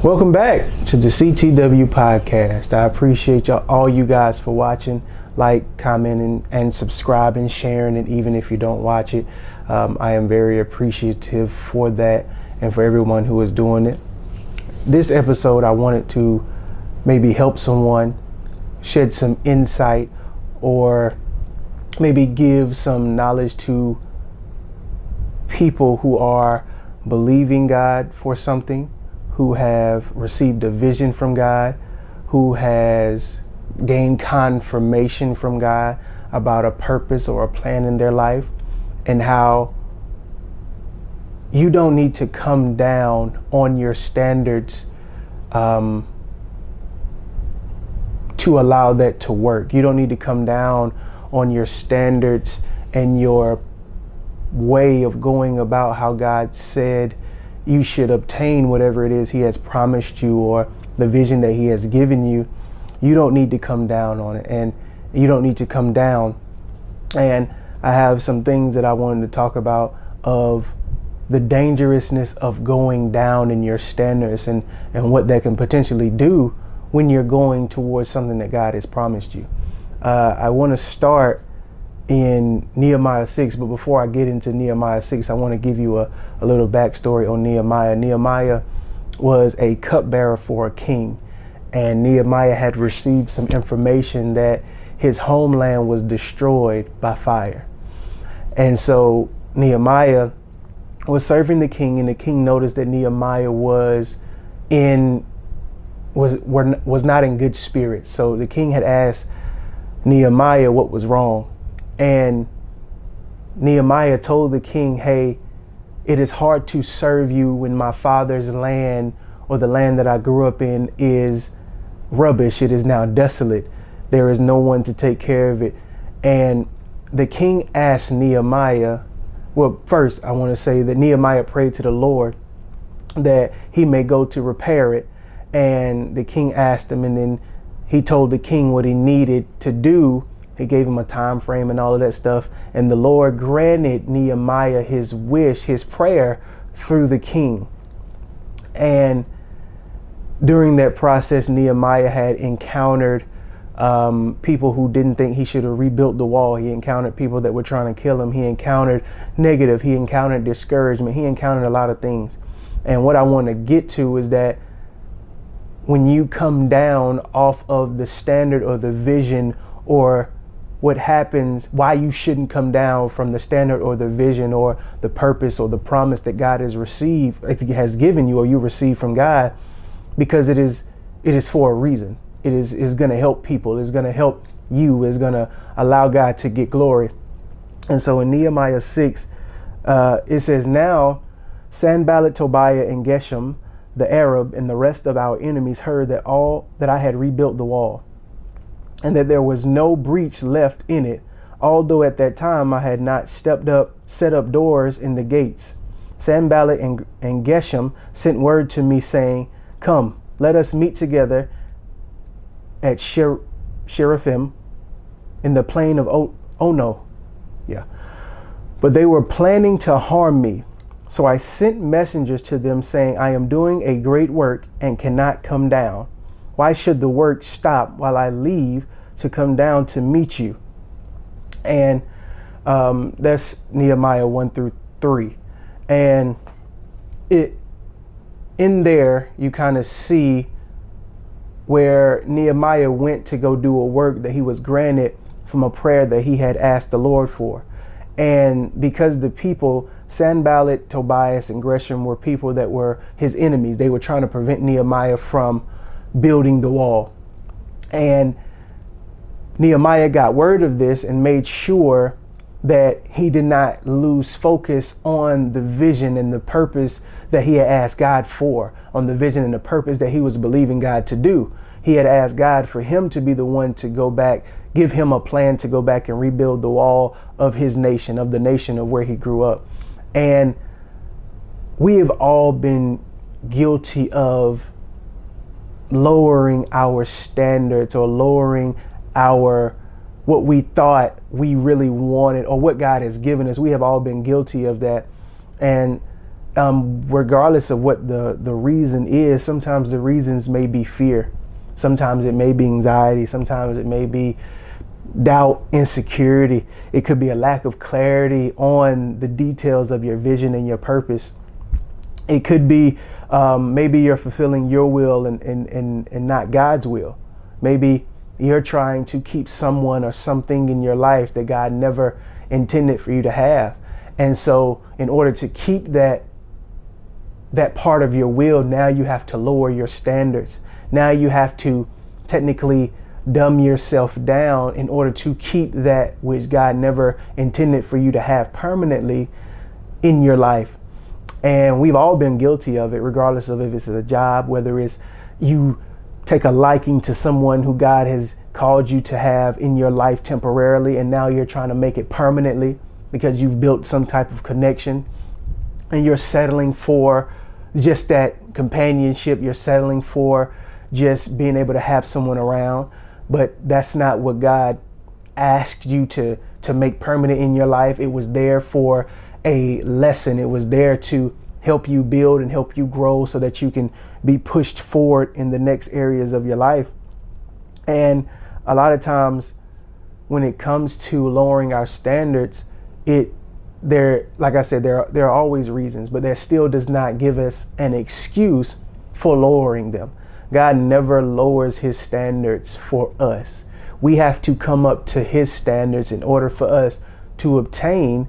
Welcome back to the C.T.W. podcast. I appreciate all you guys for watching, commenting, and subscribing, sharing it, even if you don't watch it. I am very appreciative for that and for everyone who is doing it. This episode, I wanted to maybe help someone, shed some insight, or maybe give some knowledge to people who are believing God for something, who have received a vision from God, who has gained confirmation from God about a purpose or a plan in their life, and how you don't need to come down on your standards to allow that to work. You don't need to come down on your standards and your way of going about how God said you should obtain whatever it is He has promised you, or the vision that He has given you. You don't need to come down on it, and you don't need to come down. And I have some things that I wanted to talk about of the dangerousness of going down in your standards and what that can potentially do when you're going towards something that God has promised you. I want to start in Nehemiah 6, but before I get into Nehemiah 6, I want to give you a little backstory on Nehemiah. Nehemiah was a cupbearer for a king, and Nehemiah had received some information that his homeland was destroyed by fire. And so Nehemiah was serving the king, and the king noticed that Nehemiah was not in good spirits. So the king had asked Nehemiah what was wrong. And Nehemiah told the king, hey, it is hard to serve you when my father's land, or the land that I grew up in, is rubbish. It is now desolate. There is no one to take care of it. And the king asked Nehemiah, well, first I want to say that Nehemiah prayed to the Lord that he may go to repair it. And the king asked him, and then he told the king what he needed to do. He gave him a time frame and all of that stuff. And the Lord granted Nehemiah his wish, his prayer, through the king. And during that process, Nehemiah had encountered people who didn't think he should have rebuilt the wall. He encountered people that were trying to kill him. He encountered negative. He encountered discouragement. He encountered a lot of things. And what I want to get to is that when you come down off of the standard or the vision, or what happens, why you shouldn't come down from the standard or the vision or the purpose or the promise that God has given you, or you receive from God, because it is for a reason. It is going to help people. It's going to help you. It's going to allow God to get glory. And so in Nehemiah 6, it says, now Sanballat, Tobiah, and Geshem, the Arab, and the rest of our enemies heard that I had rebuilt the wall, and that there was no breach left in it, although at that time I had not set up doors in the gates. Sanballat and Geshem sent word to me, saying, come, let us meet together at Sheraphim in the plain of Ono. But they were planning to harm me. So I sent messengers to them, saying, I am doing a great work and cannot come down. Why should the work stop while I leave to come down to meet you? And that's Nehemiah 1-3. And in there, you kind of see where Nehemiah went to go do a work that he was granted from a prayer that he had asked the Lord for. And because the people, Sanballat, Tobias, and Geshem, were people that were his enemies, they were trying to prevent Nehemiah from building the wall. And Nehemiah got word of this and made sure that he did not lose focus on the vision and the purpose that he had asked God for, on the vision and the purpose that he was believing God to do. He had asked God for him to be the one to go back, give him a plan to go back and rebuild the wall of his nation, of the nation of where he grew up. And we have all been guilty of lowering our standards, or lowering what we thought we really wanted, or what God has given us. We have all been guilty of that. And regardless of what the reason is, sometimes the reasons may be fear. Sometimes it may be anxiety. Sometimes it may be doubt, insecurity. It could be a lack of clarity on the details of your vision and your purpose. It could be maybe you're fulfilling your will and not God's will. Maybe you're trying to keep someone or something in your life that God never intended for you to have. And so in order to keep that part of your will, now you have to lower your standards. Now you have to technically dumb yourself down in order to keep that which God never intended for you to have permanently in your life. And we've all been guilty of it, regardless of if it's a job, whether it's you take a liking to someone who God has called you to have in your life temporarily, and now you're trying to make it permanently because you've built some type of connection, and you're settling for just that companionship. You're settling for just being able to have someone around, but that's not what God asked you to make permanent in your life. It was there for a lesson. It was there to help you build and help you grow so that you can be pushed forward in the next areas of your life. And a lot of times when it comes to lowering our standards, like I said, there are always reasons, but that still does not give us an excuse for lowering them. God never lowers his standards for us. We have to come up to his standards in order for us to obtain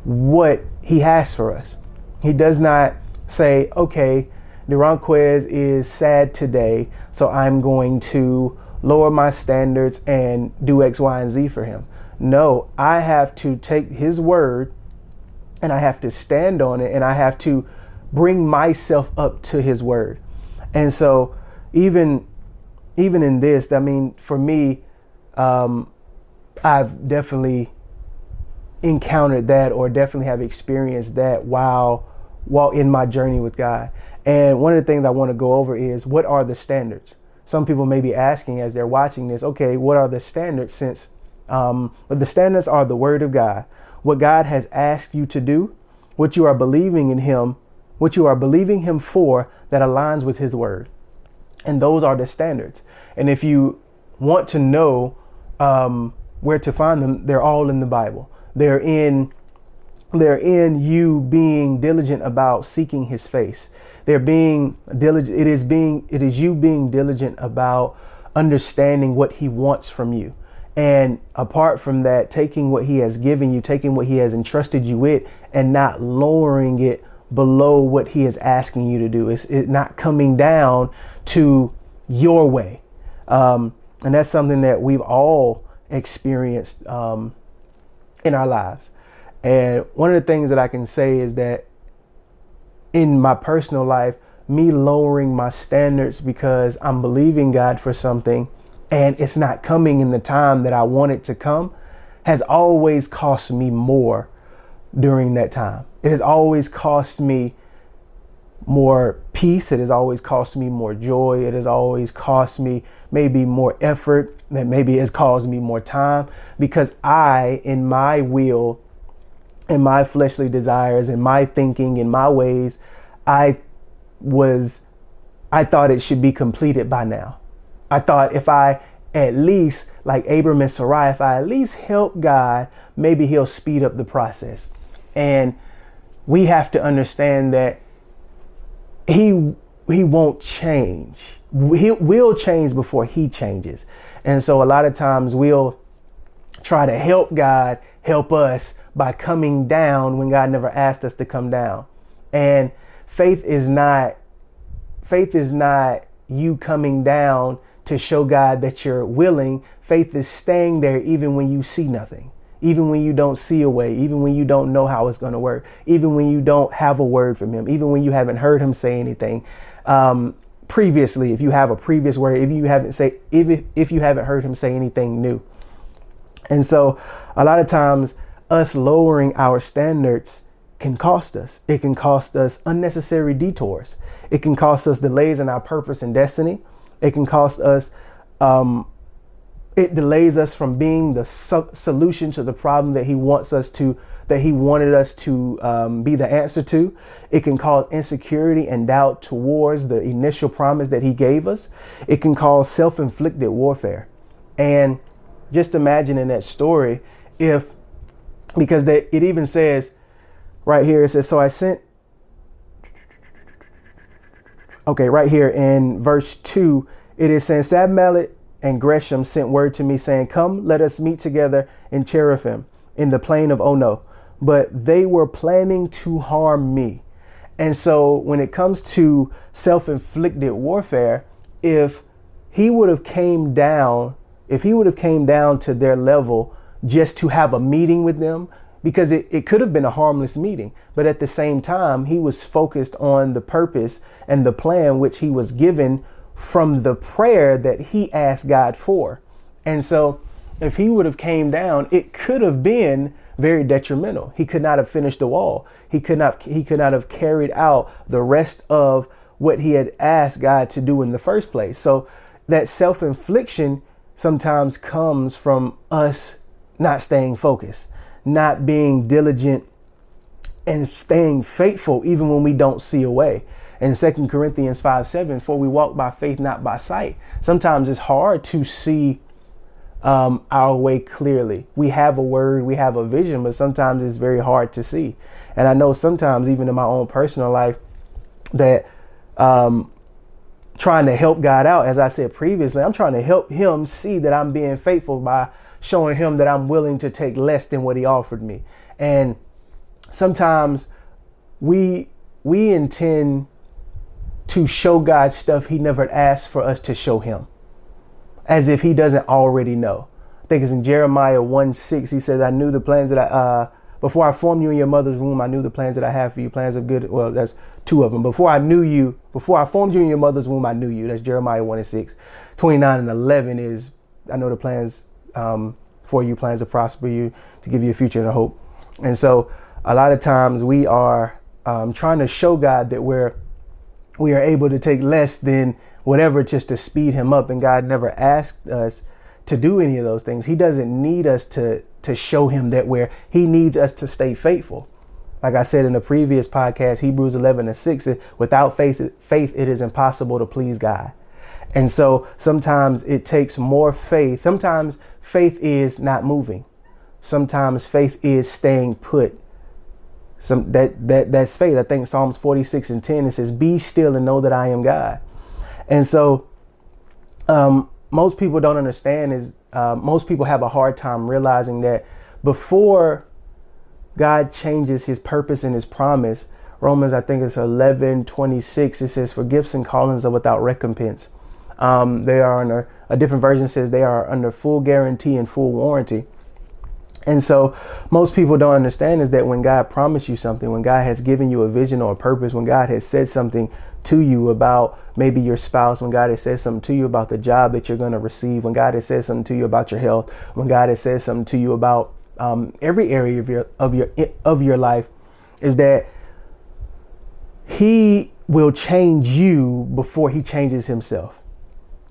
what he has for us. He does not say, okay, Duranquez is sad today, so I'm going to lower my standards and do X, Y, and Z for him. No, I have to take his word and I have to stand on it, and I have to bring myself up to his word. And so even in this, I mean, for me, I've definitely encountered that, or definitely have experienced that while in my journey with God. And one of the things I want to go over is, what are the standards? Some people may be asking as they're watching this, okay, what are the standards? Since but the standards are the word of God, what God has asked you to do, what you are believing in him, what you are believing him for that aligns with his word. And those are the standards. And if you want to know where to find them, they're all in the Bible. They're in you being diligent about seeking his face. They're being diligent. It is you being diligent about understanding what he wants from you. And apart from that, taking what he has given you, taking what he has entrusted you with, and not lowering it below what he is asking you to do. It's not coming down to your way. And that's something that we've all experienced in our lives. And one of the things that I can say is that in my personal life, me lowering my standards because I'm believing God for something and it's not coming in the time that I want it to come, has always cost me more during that time. It has always cost me more peace. It has always cost me more joy. It has always cost me maybe more effort, that maybe has caused me more time, because I, in my will, in my fleshly desires, in my thinking, in my ways, I thought it should be completed by now. I thought if I at least, like Abram and Sarai, if I at least help God, maybe he'll speed up the process. And we have to understand that he won't change. We'll change before he changes. And so a lot of times we'll try to help God help us by coming down when God never asked us to come down. And faith is not you coming down to show God that you're willing. Faith is staying there even when you see nothing, even when you don't see a way, even when you don't know how it's going to work, even when you don't have a word from him, even when you haven't heard him say anything previously. If you have a previous word, if you haven't heard him say anything new. And so a lot of times us lowering our standards can cost us. It can cost us unnecessary detours. It can cost us delays in our purpose and destiny. It can cost us, it delays us from being the solution to the problem that he wants us to that he wanted us to be the answer to. It can cause insecurity and doubt towards the initial promise that he gave us. It can cause self-inflicted warfare. And just imagine in that story, because it even says right here, it says, so I sent, okay, right here in verse 2, it is saying, Sabmallet and Gresham sent word to me saying, come, let us meet together in Cherubim in the plain of Ono. But they were planning to harm me. And so when it comes to self-inflicted warfare, if he would have came down to their level just to have a meeting with them, because it could have been a harmless meeting, but at the same time, he was focused on the purpose and the plan which he was given from the prayer that he asked God for. And so if he would have came down, it could have been very detrimental. He could not have finished the wall. He could not have carried out the rest of what he had asked God to do in the first place. So that self-infliction sometimes comes from us not staying focused, not being diligent and staying faithful even when we don't see a way. In 2 Corinthians 5:7, for we walk by faith, not by sight. Sometimes it's hard to see our way clearly. We have a word, we have a vision, but sometimes it's very hard to see. And I know sometimes even in my own personal life that trying to help God out, as I said previously, I'm trying to help him see that I'm being faithful by showing him that I'm willing to take less than what he offered me. And sometimes we intend to show God stuff he never asked for us to show him, as if he doesn't already know. I think it's in Jeremiah 1:6. He says, I knew the plans that before I formed you in your mother's womb, I knew the plans that I have for you, plans of good. Well, that's two of them. Before I formed you in your mother's womb, I knew you. That's Jeremiah 1:6. 29 and 11 is, I know the plans for you, plans to prosper you, to give you a future and a hope. And so a lot of times we are trying to show God that we are able to take less than whatever just to speed him up. And God never asked us to do any of those things. He doesn't need us to show him that he needs us to stay faithful. Like I said in the previous podcast, Hebrews 11:6, without faith, it is impossible to please God. And so sometimes it takes more faith. Sometimes faith is not moving. Sometimes faith is staying put. That's faith. I think Psalms 46:10, it says, be still and know that I am God. And so most people don't understand most people have a hard time realizing that before God changes his purpose and his promise, Romans, I think it's 11:26, it says, for gifts and callings are without recompense. They are under, a different version says they are under full guarantee and full warranty. And so most people don't understand is that when God promised you something, when God has given you a vision or a purpose, when God has said something to you about maybe your spouse, when God has said something to you about the job that you're going to receive, when God has said something to you about your health, when God has said something to you about every area of your life, is that he will change you before he changes himself.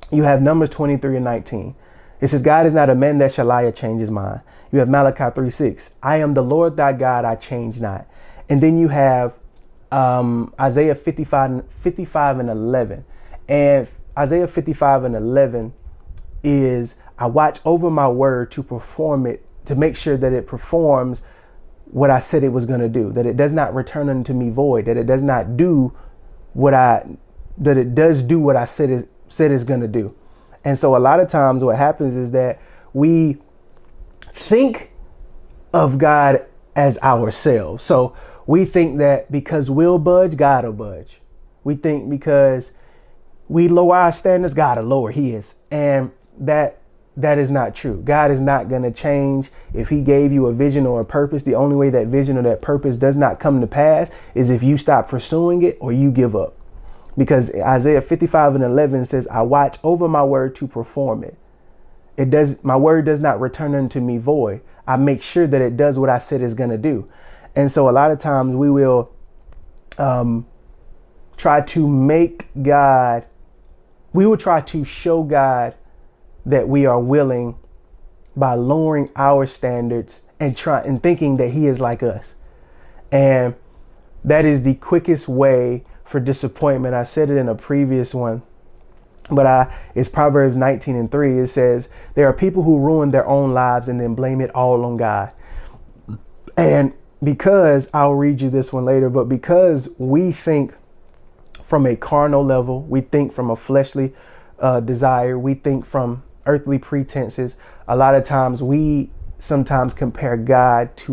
You have Numbers 23:19. It says, God is not a man that shall lie or change his mind. You have Malachi 3:6. I am the Lord thy God, I change not. And then you have Isaiah 55:11. And Isaiah 55:11 is, I watch over my word to perform it, to make sure that it performs what I said it was going to do, that it does not return unto me void, that it does not do that it does do what I said is going to do. And so a lot of times what happens is that we think of God as ourselves. So we think that because we'll budge, God will budge. We think because we lower our standards, God will lower his. And that is not true. God is not going to change. If he gave you a vision or a purpose, the only way that vision or that purpose does not come to pass is if you stop pursuing it or you give up. Because Isaiah 55:11 says, I watch over my word to perform it. My word does not return unto me void. I make sure that it does what I said it's going to do. And so a lot of times we will try to show God that we are willing by lowering our standards and thinking that he is like us. And that is the quickest way for disappointment. I said it in a previous one, but it's Proverbs 19:3. It says, there are people who ruin their own lives and then blame it all on God. And because, I'll read you this one later, but because we think from a carnal level, we think from a fleshly desire, we think from earthly pretenses, a lot of times we sometimes compare God's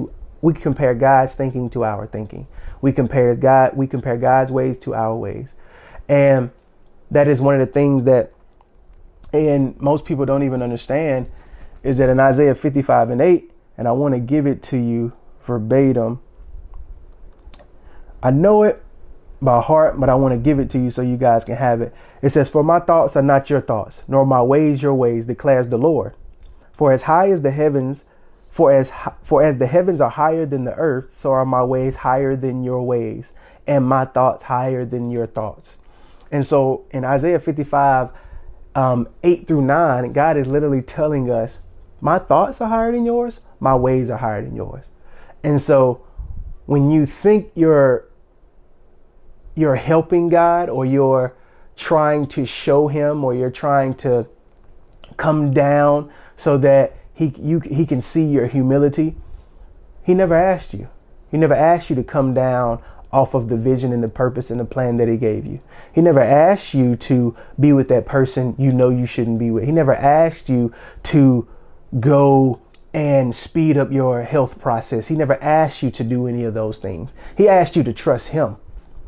thinking to our thinking. We compare God's ways to our ways. And that is one of the things that, and most people don't even understand, is that in Isaiah 55:8, and I want to give it to you verbatim. I know it by heart, but I want to give it to you so you guys can have it. It says, for my thoughts are not your thoughts, nor my ways your ways, declares the Lord. For as high as the heavens, for as the heavens are higher than the earth, so are my ways higher than your ways, and my thoughts higher than your thoughts. And so in Isaiah 55, 8-9, God is literally telling us, my thoughts are higher than yours, my ways are higher than yours. And so when you think you're helping God, or you're trying to show him, or you're trying to come down so that he can see your humility, he never asked you. He never asked you to come down off of the vision and the purpose and the plan that he gave you. He never asked you to be with that person you know you shouldn't be with. He never asked you to go and speed up your health process. He never asked you to do any of those things. He asked you to trust him.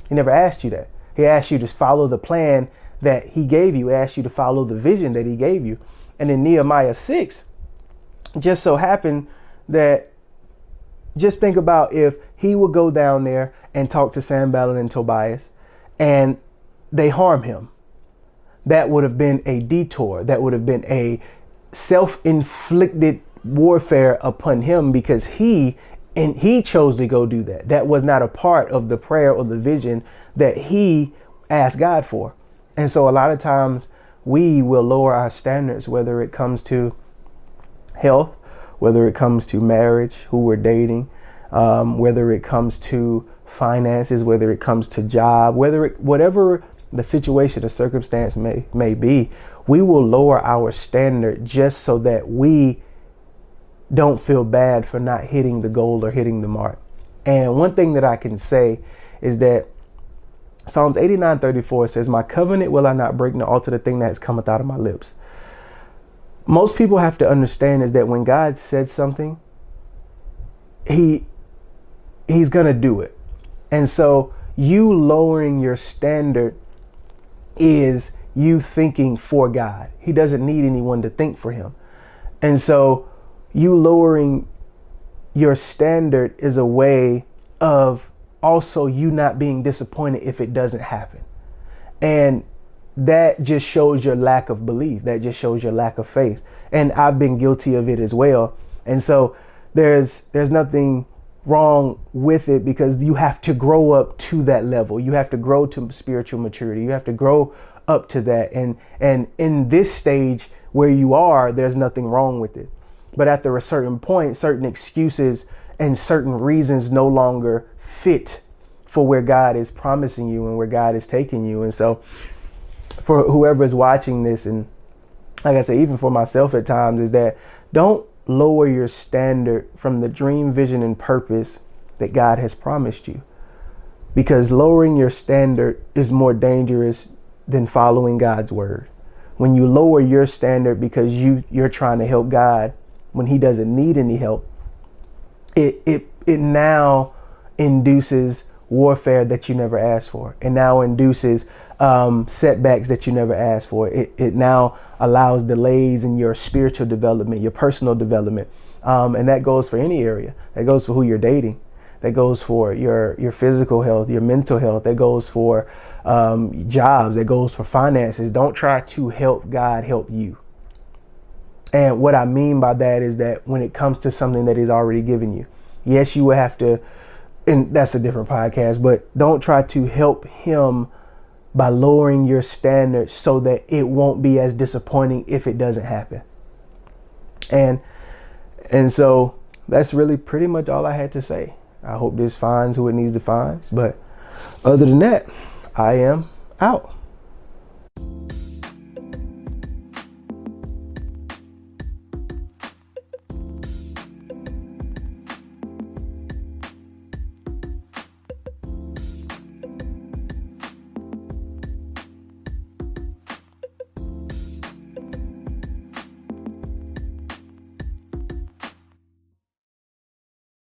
He never asked you that. He asked you to follow the plan that he gave you. He asked you to follow the vision that he gave you. And in Nehemiah 6, just so happened that, just think about if he would go down there and talk to Sanballat and Tobias and they harm him. That would have been a detour. That would have been a self-inflicted warfare upon him, because he chose to go do that. That was not a part of the prayer or the vision that he asked God for. And so a lot of times we will lower our standards, whether it comes to health, whether it comes to marriage, who we're dating, whether it comes to finances, whether it comes to job, whatever the situation or circumstance may be, we will lower our standard just so that we don't feel bad for not hitting the goal or hitting the mark. And one thing that I can say is that Psalms 89:34 says, my covenant will I not break, nor alter the thing that has cometh out of my lips. Most people have to understand is that when God said something, he's going to do it. And so you lowering your standard is you thinking for God. He doesn't need anyone to think for him. And so you lowering your standard is a way of also you not being disappointed if it doesn't happen. And that just shows your lack of belief. That just shows your lack of faith. And I've been guilty of it as well. And so there's nothing wrong with it, because you have to grow up to that level. You have to grow to spiritual maturity. You have to grow up to that. And in this stage where you are, there's nothing wrong with it. But after a certain point, certain excuses and certain reasons no longer fit for where God is promising you and where God is taking you. And so for whoever is watching this, and like I say, even for myself at times, is that don't lower your standard from the dream, vision, and purpose that God has promised you. Because lowering your standard is more dangerous than following God's word. When you lower your standard because you're trying to help God when he doesn't need any help, it now induces warfare that you never asked for. It now induces setbacks that you never asked for. It now allows delays in your spiritual development, your personal development. And that goes for any area. That goes for who you're dating. That goes for your physical health, your mental health. That goes for jobs. That goes for finances. Don't try to help God help you. And what I mean by that is that when it comes to something that he's already given you, yes, you will have to, and that's a different podcast, but don't try to help him by lowering your standards so that it won't be as disappointing if it doesn't happen. And so that's really pretty much all I had to say. I hope this finds who it needs to find. But other than that, I am out.